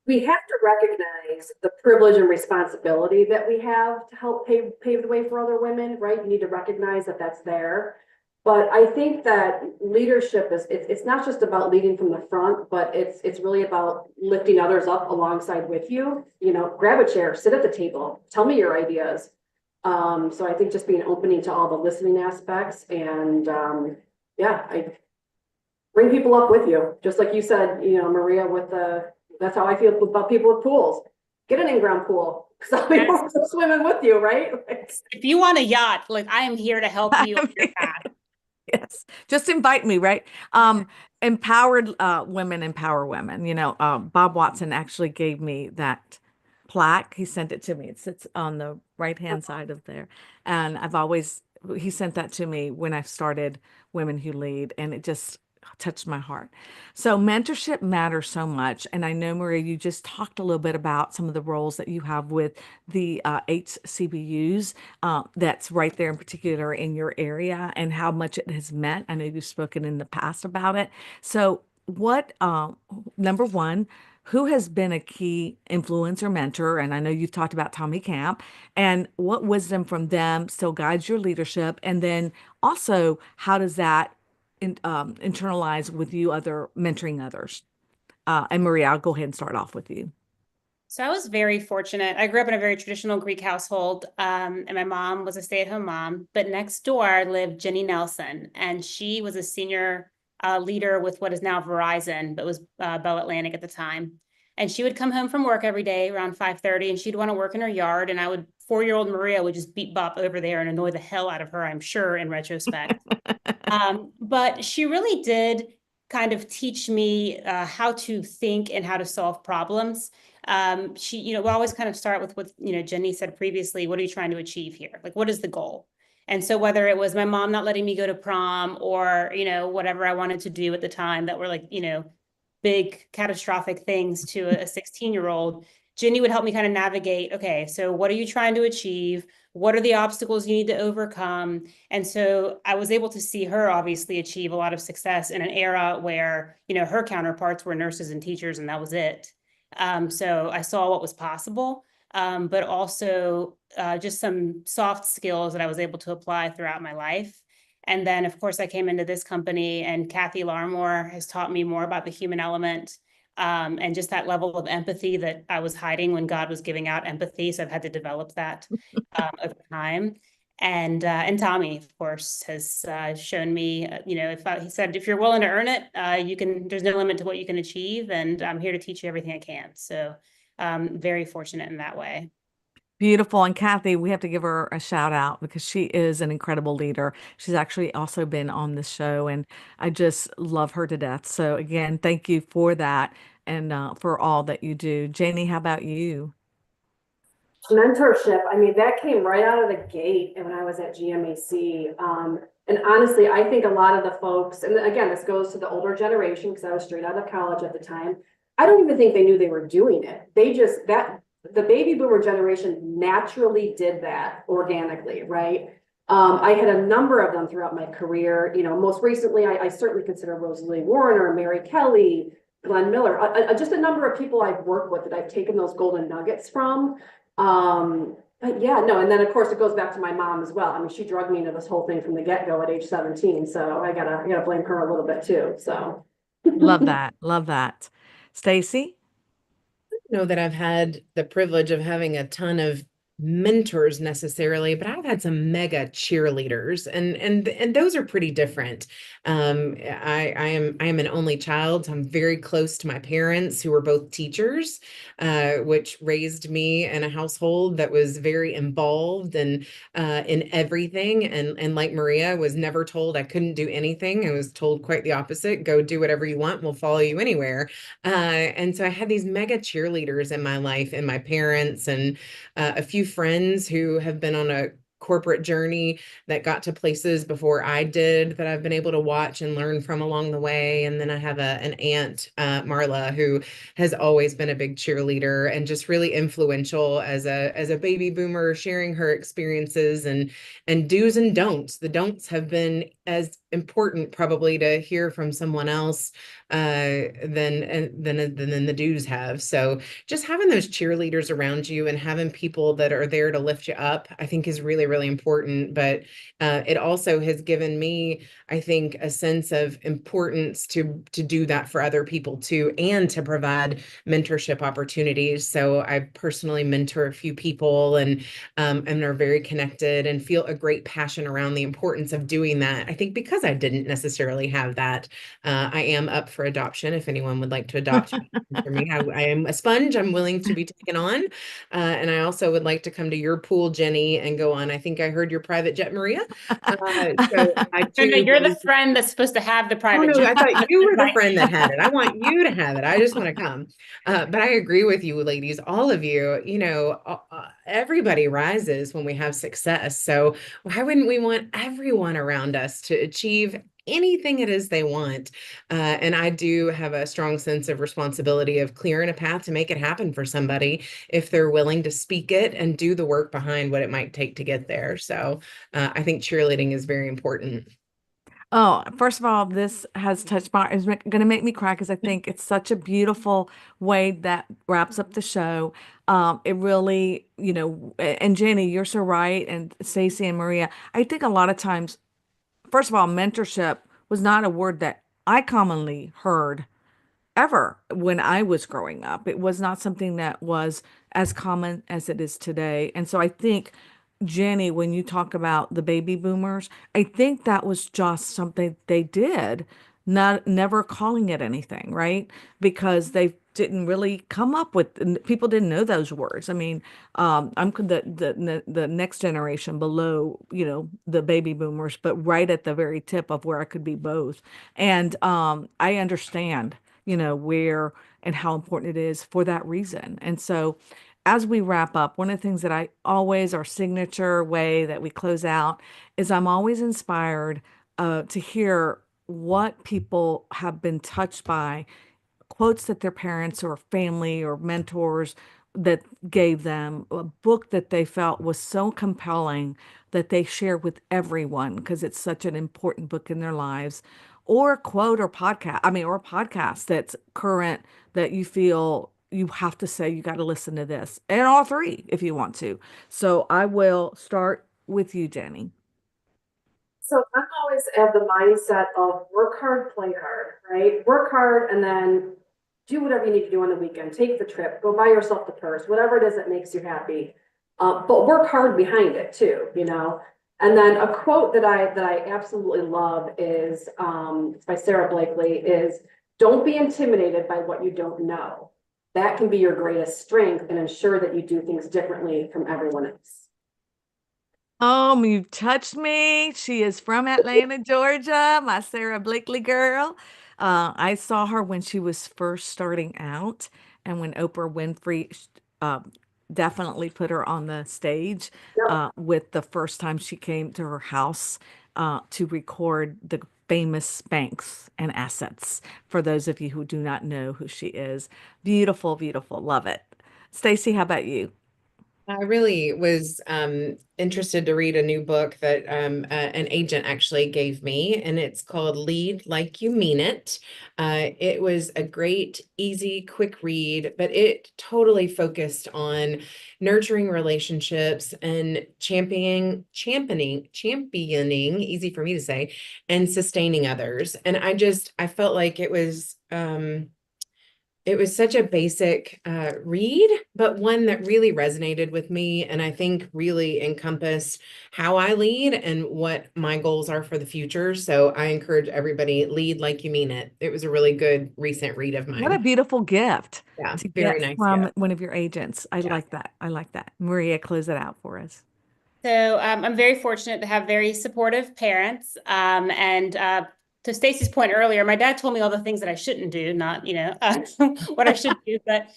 Speaker 3: we have to recognize the privilege and responsibility that we have to help pave the way for other women, right? You need to recognize that that's there. But I think that leadership is, it's not just about leading from the front, but it's really about lifting others up alongside with you. You know, grab a chair, sit at the table, tell me your ideas. So I think just being opening to all the listening aspects and, yeah, I bring people up with you. Just like you said, you know, Maria, with that's how I feel about people with pools. Get an in-ground pool. Because I'll be swimming with you, right?
Speaker 4: If you want a yacht, like I am here to help you on your path.
Speaker 1: Yes, just invite me, right? Empowered women empower women. You know, Bob Watson actually gave me that plaque. He sent it to me. It sits on the right-hand side of there. And he sent that to me when I started Women Who Lead, and it just touched my heart. So mentorship matters so much. And I know, Maria, you just talked a little bit about some of the roles that you have with the HCBUs that's right there in particular in your area and how much it has meant. I know you've spoken in the past about it. So number one, who has been a key influence or mentor? And I know you've talked about Tommy Camp, and what wisdom from them still guides your leadership? And then also, how does that internalize with you other mentoring others? And Maria, I'll go ahead and start off with you.
Speaker 4: So I was very fortunate. I grew up in a very traditional Greek household, and my mom was a stay-at-home mom. But next door lived Jenny Nelson, and she was a senior leader with what is now Verizon, but was Bell Atlantic at the time. And she would come home from work every day around 5:30, and she'd want to work in her yard. And 4-year-old Maria would just beat bop over there and annoy the hell out of her, I'm sure, in retrospect. But she really did kind of teach me how to think and how to solve problems. We always kind of start with what, Jenny said previously, what are you trying to achieve here? Like, what is the goal? And so whether it was my mom not letting me go to prom or, whatever I wanted to do at the time that were like, big catastrophic things to a 16-year-old, Jenny would help me kind of navigate, okay, so what are you trying to achieve? What are the obstacles you need to overcome? And so I was able to see her obviously achieve a lot of success in an era where, her counterparts were nurses and teachers, and that was it. So I saw what was possible, but also just some soft skills that I was able to apply throughout my life. And then, of course, I came into this company, and Kathy Larmore has taught me more about the human element, and just that level of empathy that I was hiding when God was giving out empathy. So I've had to develop that over time. And Tommy, of course, has shown me, he said, if you're willing to earn it, there's no limit to what you can achieve. And I'm here to teach you everything I can. So very fortunate in that way.
Speaker 1: Beautiful. And Kathy, we have to give her a shout out because she is an incredible leader. She's actually also been on this show, and I just love her to death. So, again, thank you for that and for all that you do. Janie, how about you?
Speaker 3: Mentorship, I mean, that came right out of the gate when I was at GMAC. And honestly, I think a lot of the folks, and again, this goes to the older generation because I was straight out of college at the time. I don't even think they knew they were doing it. The baby boomer generation naturally did that organically, right? I had a number of them throughout my career. Most recently, I certainly consider Rosalie Warner, Mary Kelly, Glenn Miller, just a number of people I've worked with that I've taken those golden nuggets from. But yeah, no, and then of course it goes back to my mom as well. I mean, she drugged me into this whole thing from the get-go at age 17. So I gotta blame her a little bit too. So
Speaker 1: Love that. Love that. Stacy?
Speaker 2: Know that I've had the privilege of having a ton of mentors necessarily, but I've had some mega cheerleaders, and those are pretty different. I am an only child, so I'm very close to my parents, who were both teachers, which raised me in a household that was very involved and in everything. And like Maria, was never told I couldn't do anything. I was told quite the opposite: go do whatever you want, we'll follow you anywhere. And so I had these mega cheerleaders in my life, and my parents, and a few friends who have been on a corporate journey that got to places before I did, that I've been able to watch and learn from along the way. And then I have an aunt, Marla, who has always been a big cheerleader and just really influential as a baby boomer, sharing her experiences and do's and don'ts. The don'ts have been as important probably to hear from someone else than the dudes have. So just having those cheerleaders around you and having people that are there to lift you up, I think is really, really important. But it also has given me, I think, a sense of importance to do that for other people too, and to provide mentorship opportunities. So I personally mentor a few people and are very connected and feel a great passion around the importance of doing that. I think because I didn't necessarily have that, I am up for adoption if anyone would like to adopt me. For me, I am a sponge. I'm willing to be taken on. And I also would like to come to your pool, Jenny, and go on. I think I heard your private jet, Maria. So I
Speaker 4: No,
Speaker 2: too.
Speaker 4: you're the friend that's supposed to have the
Speaker 2: Oh
Speaker 4: private
Speaker 2: no,
Speaker 4: jet.
Speaker 2: I thought you were the friend that had it. I want you to have it. I just want to come. But I agree with you, ladies, all of you, everybody rises when we have success. So why wouldn't we want everyone around us to achieve anything it is they want? And I do have a strong sense of responsibility of clearing a path to make it happen for somebody if they're willing to speak it and do the work behind what it might take to get there. So I think cheerleading is very important.
Speaker 1: Oh, first of all, this has touched my, it's going to make me cry because I think it's such a beautiful way that wraps up the show. It really, and Jenny, you're so right, and Stacy and Maria, I think a lot of times, first of all, mentorship was not a word that I commonly heard ever when I was growing up. It was not something that was as common as it is today. And so I think, Jenny, when you talk about the baby boomers, I think that was just something they did, not never calling it anything, right? Because they didn't really come up with, people didn't know those words. I mean, I'm the next generation below, the baby boomers, but right at the very tip of where I could be both. And I understand, where and how important it is for that reason. And so as we wrap up, one of the things that I always, our signature way that we close out, is I'm always inspired to hear what people have been touched by, quotes that their parents or family or mentors that gave them, a book that they felt was so compelling that they share with everyone because it's such an important book in their lives, or a quote or podcast, or a podcast that's current that you feel you have to say, you got to listen to this, and all three if you want to. So I will start with you, Jenny.
Speaker 3: So I'm always of the mindset of work hard, play hard, right? Work hard and then do whatever you need to do on the weekend. Take the trip, go buy yourself the purse, whatever it is that makes you happy. But work hard behind it too. And then a quote that I absolutely love is it's by Sarah Blakely is, "Don't be intimidated by what you don't know. That can be your greatest strength and ensure that you do things differently from everyone else."
Speaker 1: Oh, you've touched me. She is from Atlanta, Georgia, my Sarah Blakely girl. I saw her when she was first starting out, and when Oprah Winfrey uh, definitely put her on the stage
Speaker 3: Yep.
Speaker 1: with the first time she came to her house to record the famous Spanx and Assets. For those of you who do not know who she is, beautiful, beautiful, love it. Stacy, how about you?
Speaker 2: I really was interested to read a new book that an agent actually gave me, and it's called Lead Like You Mean It. It was a great, easy, quick read, but it totally focused on nurturing relationships and championing, easy for me to say, and sustaining others. And I felt like it was such a basic read, but one that really resonated with me, and I think really encompassed how I lead and what my goals are for the future. So I encourage everybody, lead like you mean it. It was a really good recent read of
Speaker 1: What a
Speaker 2: mine.
Speaker 1: beautiful gift
Speaker 2: Yeah,
Speaker 1: to
Speaker 2: very
Speaker 1: get
Speaker 2: nice. Yeah.
Speaker 1: from one of your agents. I
Speaker 2: Yeah.
Speaker 1: like that. I like that. Maria, close it out for us.
Speaker 4: So I'm very fortunate to have very supportive parents. And to Stacy's point earlier, my dad told me all the things that I shouldn't do, not, what I should do. But,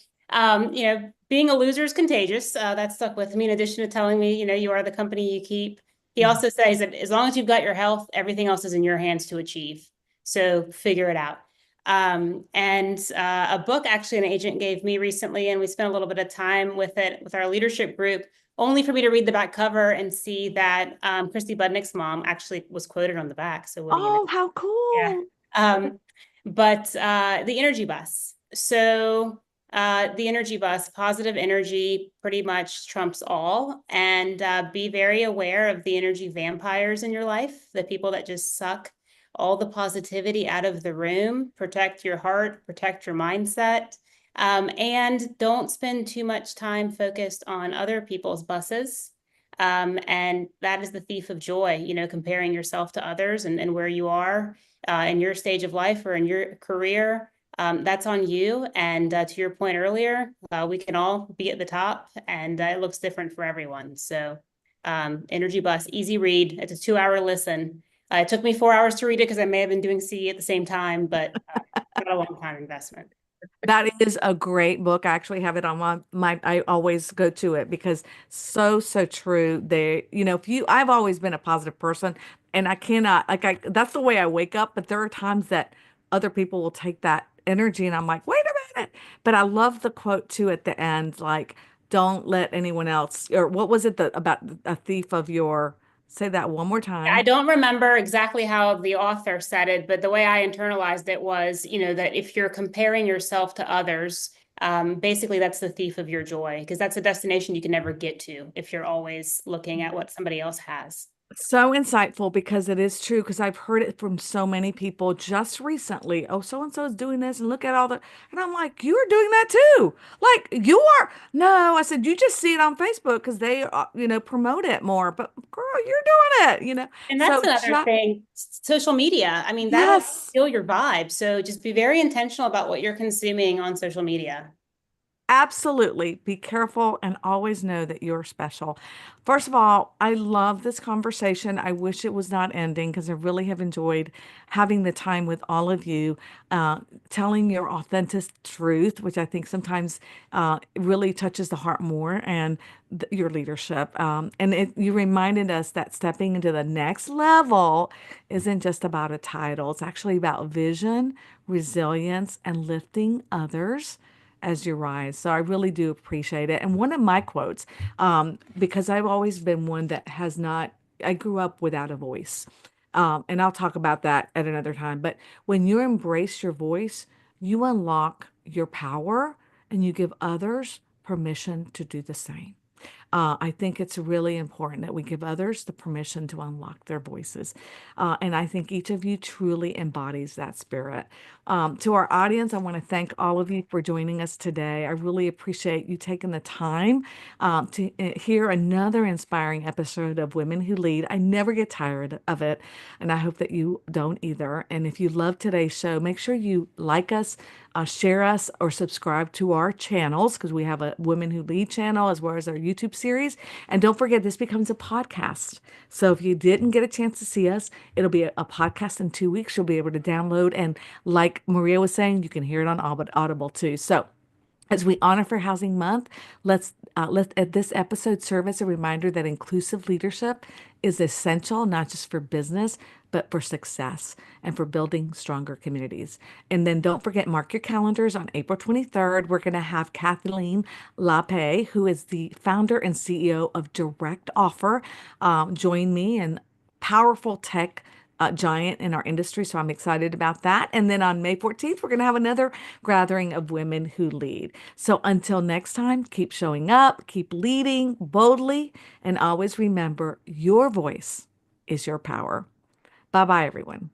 Speaker 4: being a loser is contagious. That stuck with me, in addition to telling me, you are the company you keep. He also says that as long as you've got your health, everything else is in your hands to achieve. So figure it out. And a book actually an agent gave me recently, and we spent a little bit of time with it with our leadership group, only for me to read the back cover and see that Christy Budnick's mom actually was quoted on the back. So what do you know?
Speaker 1: Oh, how
Speaker 4: Yeah.
Speaker 1: cool.
Speaker 4: But the energy bus. So the energy bus, positive energy pretty much trumps all. And be very aware of the energy vampires in your life, the people that just suck all the positivity out of the room. Protect your heart, protect your mindset. And don't spend too much time focused on other people's buses. And that is the thief of joy, comparing yourself to others and where you are in your stage of life or in your career. That's on you. And to your point earlier, we can all be at the top, and it looks different for everyone. So Energy Bus, easy read. It's a 2-hour listen. It took me 4 hours to read it because I may have been doing CE at the same time, but not a long time investment.
Speaker 1: That is a great book. I actually have it on I always go to it because so true. I've always been a positive person, and I cannot, that's the way I wake up, but there are times that other people will take that energy and I'm like, wait a minute. But I love the quote too at the end, like, don't let anyone else, or what was it about a thief of your, say that one more
Speaker 4: I
Speaker 1: time.
Speaker 4: don't remember exactly how the author said it, but the way I internalized it was, that if you're comparing yourself to others, basically that's the thief of your joy, because that's a destination you can never get to if you're always looking at what somebody else has.
Speaker 1: So insightful because it is true because I've heard it from so many people just recently. Oh, so and so is doing this and look at all the, and I'm like, you're doing that too. Like you are. No, I said, you just see it on Facebook because they, promote it more, but girl, you're doing it.
Speaker 4: And that's
Speaker 1: So
Speaker 4: another
Speaker 1: just,
Speaker 4: thing, social media. I mean, that'll
Speaker 1: yes.
Speaker 4: feel your vibe. So just be very intentional about what you're consuming on social media.
Speaker 1: Absolutely. Be careful and always know that you're special. First of all, I love this conversation. I wish it was not ending because I really have enjoyed having the time with all of you, telling your authentic truth, which I think sometimes really touches the heart more, and your leadership. You reminded us that stepping into the next level isn't just about a title, it's actually about vision, resilience, and lifting others as you rise. So I really do appreciate it. And one of my quotes, because I've always been one that has not, I grew up without a voice. And I'll talk about that at another time. But when you embrace your voice, you unlock your power and you give others permission to do the same. I think it's really important that we give others the permission to unlock their voices. And I think each of you truly embodies that spirit. To our audience, I want to thank all of you for joining us today. I really appreciate you taking the time to hear another inspiring episode of Women Who Lead. I never get tired of it, and I hope that you don't either. And if you love today's show, make sure you like us, share us, or subscribe to our channels because we have a Women Who Lead channel as well as our YouTube series. And don't forget, this becomes a podcast. So if you didn't get a chance to see us, it'll be a podcast in 2 weeks. You'll be able to download, and like Maria was saying, you can hear it on Audible too. So as we honor Fair Housing Month, let this episode serve as a reminder that inclusive leadership is essential, not just for business, but for success and for building stronger communities. And then don't forget, mark your calendars on April 23rd. We're going to have Kathleen Lape, who is the founder and CEO of Direct Offer, join me, and powerful tech giant in our industry. So I'm excited about that. And then on May 14th, we're going to have another gathering of women who lead. So until next time, keep showing up, keep leading boldly, and always remember your voice is your power. Bye bye, everyone.